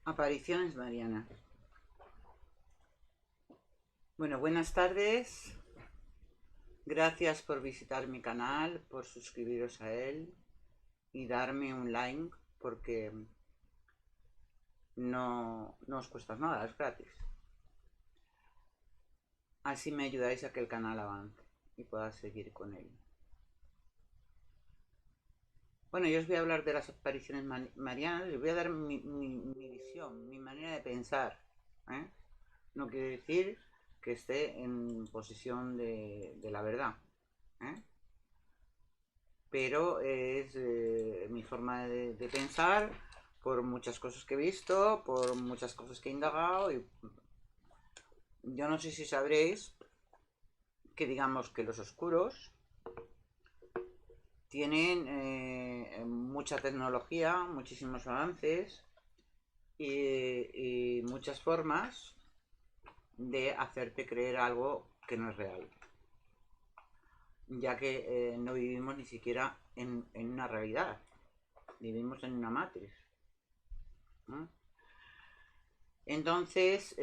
Apariciones marianas. Bueno, buenas tardes. Gracias por visitar mi canal, por suscribiros a él y darme un like porque no os cuesta nada, es gratis. Así me ayudáis a que el canal avance y pueda seguir con él. Bueno, yo os voy a hablar de las apariciones marianas, les voy a dar mi visión, mi manera de pensar. ¿eh? No quiere decir que esté en posesión de la verdad. ¿eh? Pero es mi forma de pensar por muchas cosas que he visto, por muchas cosas que he indagado y yo no sé si sabréis que digamos que los oscuros tienen mucha tecnología, muchísimos avances y muchas formas de hacerte creer algo que no es real, ya que no vivimos ni siquiera en una realidad, vivimos en una matriz. ¿no? Entonces,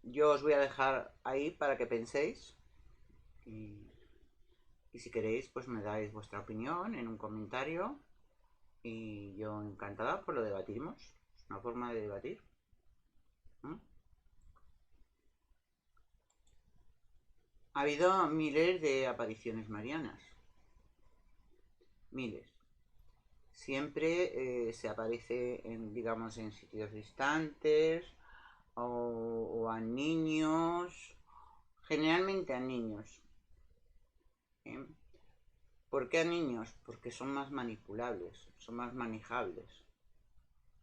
yo os voy a dejar ahí para que penséis y, y si queréis, pues me dais vuestra opinión en un comentario y yo encantada, pues lo debatimos. Es una forma de debatir. ¿Mm? Ha habido miles de apariciones marianas. Miles. Siempre se aparece en, digamos, en sitios distantes o a niños, generalmente a niños. ¿eh? ¿Por qué a niños? Porque son más manipulables, son más manejables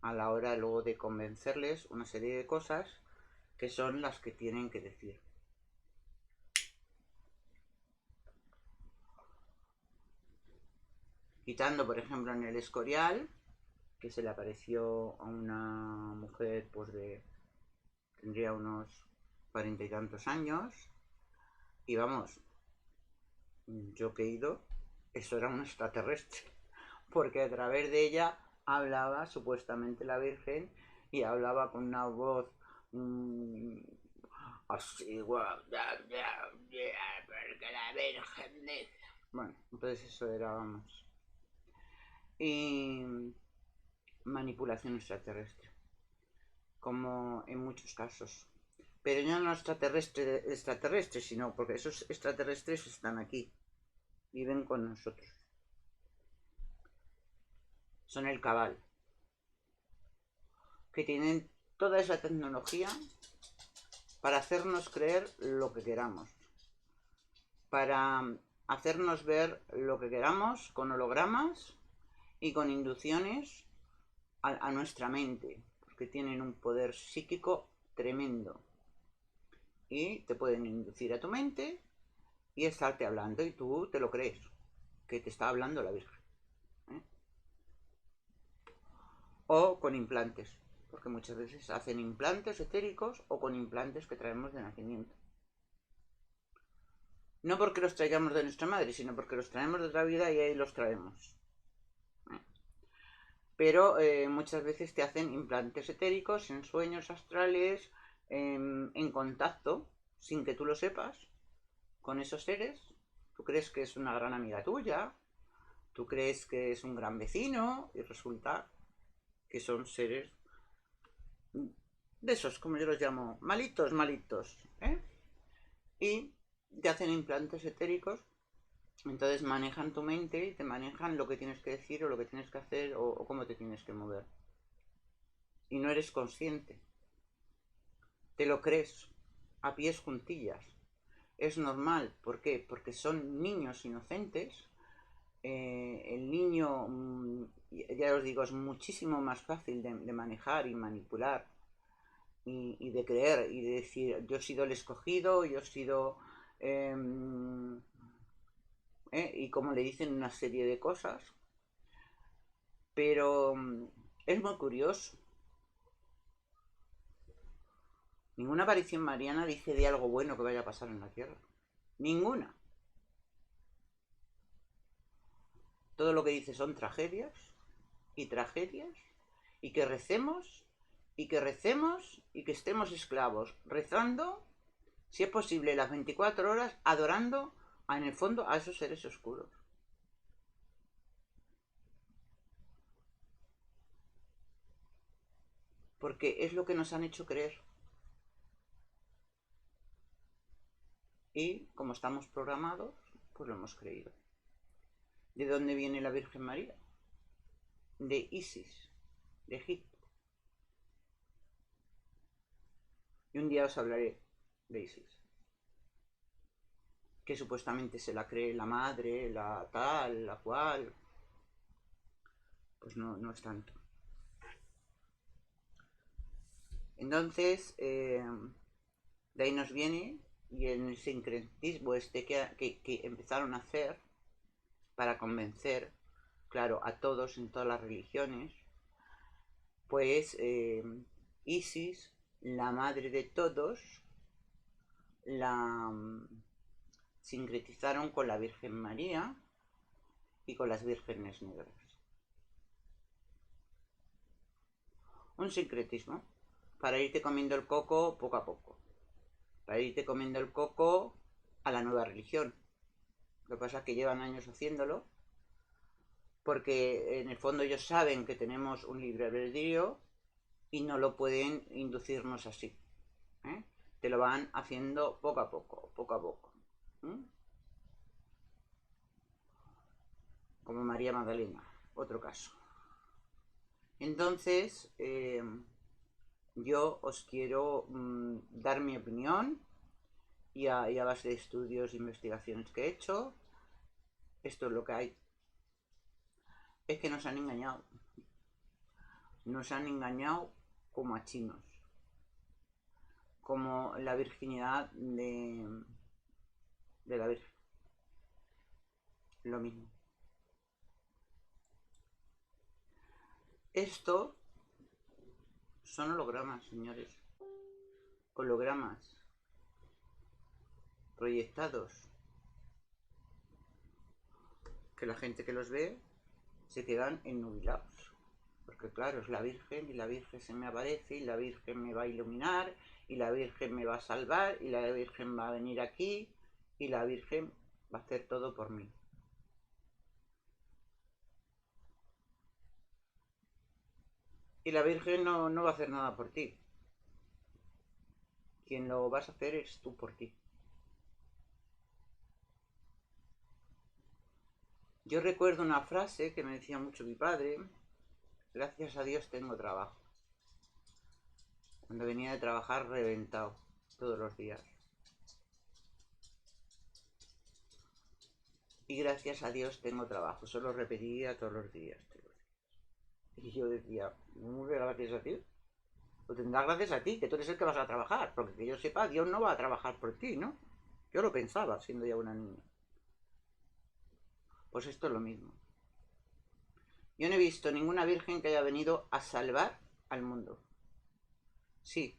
a la hora luego de convencerles una serie de cosas que son las que tienen que decir. Quitando, por ejemplo, en El Escorial, que se le apareció a una mujer pues tendría unos 40 y tantos años, y vamos, yo que he ido, eso era un extraterrestre, porque a través de ella hablaba supuestamente la Virgen y hablaba con una voz así, porque la Virgen dice. Bueno, entonces eso era, vamos. Y manipulación extraterrestre, como en muchos casos. Pero ya no extraterrestre, sino porque esos extraterrestres están aquí, viven con nosotros. Son el cabal, que tienen toda esa tecnología para hacernos creer lo que queramos, para hacernos ver lo que queramos con hologramas y con inducciones a nuestra mente, porque tienen un poder psíquico tremendo y te pueden inducir a tu mente y estarte hablando y tú te lo crees, que te está hablando la Virgen. ¿eh? O con implantes, porque muchas veces hacen implantes etéricos o con implantes que traemos de nacimiento. No porque los traigamos de nuestra madre, sino porque los traemos de otra vida y ahí los traemos. Pero muchas veces te hacen implantes etéricos en sueños astrales, en contacto, sin que tú lo sepas, con esos seres. Tú crees que es una gran amiga tuya, tú crees que es un gran vecino y resulta que son seres de esos, como yo los llamo, malitos, malitos. Y te hacen implantes etéricos, entonces manejan tu mente y te manejan lo que tienes que decir o lo que tienes que hacer o cómo te tienes que mover. Y no eres consciente. Te lo crees a pies juntillas. Es normal. ¿Por qué? Porque son niños inocentes. El niño, ya os digo, es muchísimo más fácil de manejar y manipular y de creer y de decir, yo he sido el escogido, yo he sido... eh, y como le dicen una serie de cosas. Pero es muy curioso. Ninguna aparición mariana dice de algo bueno que vaya a pasar en la Tierra. Ninguna. todo lo que dice son tragedias, y que recemos, y que estemos esclavos, rezando, si es posible, las 24 horas, adorando, en el fondo, a esos seres oscuros. Porque es lo que nos han hecho creer. Y como estamos programados, pues lo hemos creído. ¿De dónde viene la Virgen María? De Isis, de Egipto. Y un día os hablaré de Isis, que supuestamente se la cree la madre, la tal, la cual. Pues no es tanto. Entonces, de ahí nos viene, y en el sincretismo que empezaron a hacer para convencer, claro, a todos en todas las religiones, pues Isis, la madre de todos, la sincretizaron con la Virgen María y con las vírgenes negras. Un sincretismo para irte comiendo el coco poco a poco, para irte comiendo el coco a la nueva religión. Lo que pasa es que llevan años haciéndolo, porque en el fondo ellos saben que tenemos un libre albedrío y no lo pueden inducirnos así. Te lo van haciendo poco a poco, poco a poco. Como María Magdalena, otro caso. Entonces, yo os quiero dar mi opinión y a base de estudios e investigaciones que he hecho. Esto es lo que hay. Es que nos han engañado. Nos han engañado como a chinos. Como la virginidad de la Virgen. Lo mismo. Esto son hologramas, señores. Hologramas. Proyectados. Que la gente que los ve se quedan ennubilados. Porque claro, es la Virgen y la Virgen se me aparece y la Virgen me va a iluminar y la Virgen me va a salvar y la Virgen va a venir aquí y la Virgen va a hacer todo por mí. Y la Virgen no va a hacer nada por ti. Quien lo vas a hacer es tú por ti. Yo recuerdo una frase que me decía mucho mi padre: gracias a Dios tengo trabajo. Cuando venía de trabajar reventado todos los días. Y gracias a Dios tengo trabajo. Eso lo repetía todos los días. Y yo decía, ¿no me da gracias a ti? Pues tendrás gracias a ti, que tú eres el que vas a trabajar. Porque que yo sepa, Dios no va a trabajar por ti, ¿no? Yo lo pensaba siendo ya una niña. Pues esto es lo mismo. Yo no he visto ninguna virgen que haya venido a salvar al mundo. Sí,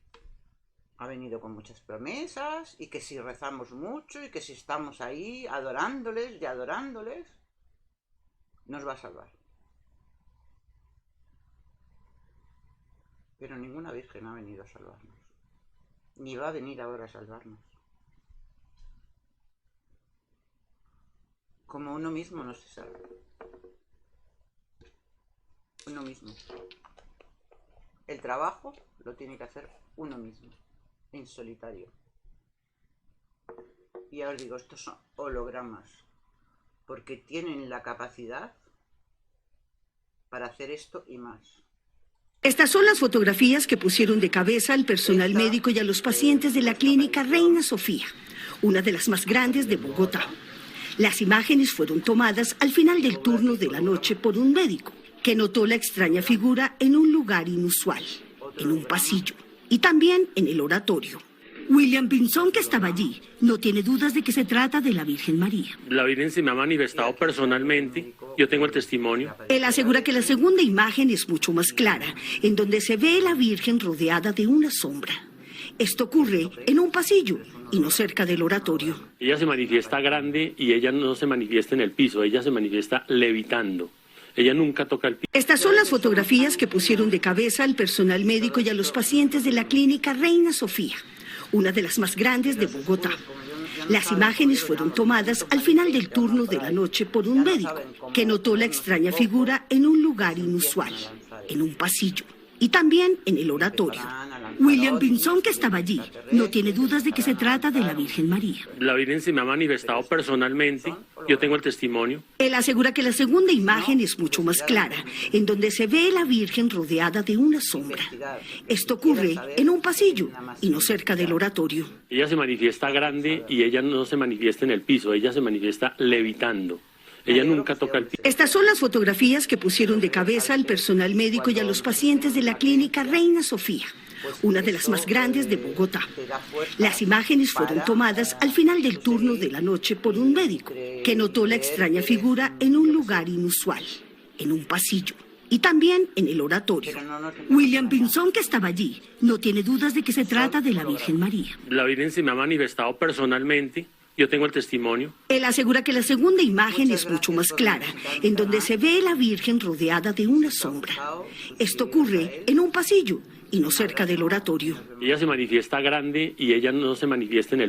ha venido con muchas promesas, y que si rezamos mucho, y que si estamos ahí adorándoles y adorándoles, nos va a salvar. Pero ninguna virgen ha venido a salvarnos. Ni va a venir ahora a salvarnos. Como uno mismo no se salva. Uno mismo. El trabajo lo tiene que hacer uno mismo, en solitario. Y ya os digo, estos son hologramas, porque tienen la capacidad para hacer esto y más. Estas son las fotografías que pusieron de cabeza al personal médico y a los pacientes de la clínica Reina Sofía, una de las más grandes de Bogotá. Las imágenes fueron tomadas al final del turno de la noche por un médico, que notó la extraña figura en un lugar inusual, en un pasillo, y también en el oratorio. William Pinzón, que estaba allí, no tiene dudas de que se trata de la Virgen María. La Virgen se me ha manifestado personalmente, yo tengo el testimonio. Él asegura que la segunda imagen es mucho más clara, en donde se ve a la Virgen rodeada de una sombra. Esto ocurre en un pasillo y no cerca del oratorio. Ella se manifiesta grande y ella no se manifiesta en el piso, ella se manifiesta levitando. Ella nunca toca el piso. Estas son las fotografías que pusieron de cabeza al personal médico y a los pacientes de la clínica Reina Sofía, una de las más grandes de Bogotá. Las imágenes fueron tomadas al final del turno de la noche por un médico que notó la extraña figura en un lugar inusual, en un pasillo y también en el oratorio. William Pinzón, que estaba allí, no tiene dudas de que se trata de la Virgen María. La Virgen se me ha manifestado personalmente, yo tengo el testimonio. Él asegura que la segunda imagen es mucho más clara, en donde se ve la Virgen rodeada de una sombra. Esto ocurre en un pasillo y no cerca del oratorio. Ella se manifiesta grande y ella no se manifiesta en el piso, ella se manifiesta levitando. Ella nunca toca el piso. Estas son las fotografías que pusieron de cabeza al personal médico y a los pacientes de la clínica Reina Sofía, una de las más grandes de Bogotá. Las imágenes fueron tomadas al final del turno de la noche por un médico que notó la extraña figura en un lugar inusual, en un pasillo y también en el oratorio. William Pinzón, que estaba allí, no tiene dudas de que se trata de la Virgen María. La Virgen se me ha manifestado personalmente, yo tengo el testimonio. Él asegura que la segunda imagen es mucho más clara, en donde se ve la Virgen rodeada de una sombra. Esto ocurre en un pasillo y no cerca del oratorio. Ella se manifiesta grande y ella no se manifiesta en el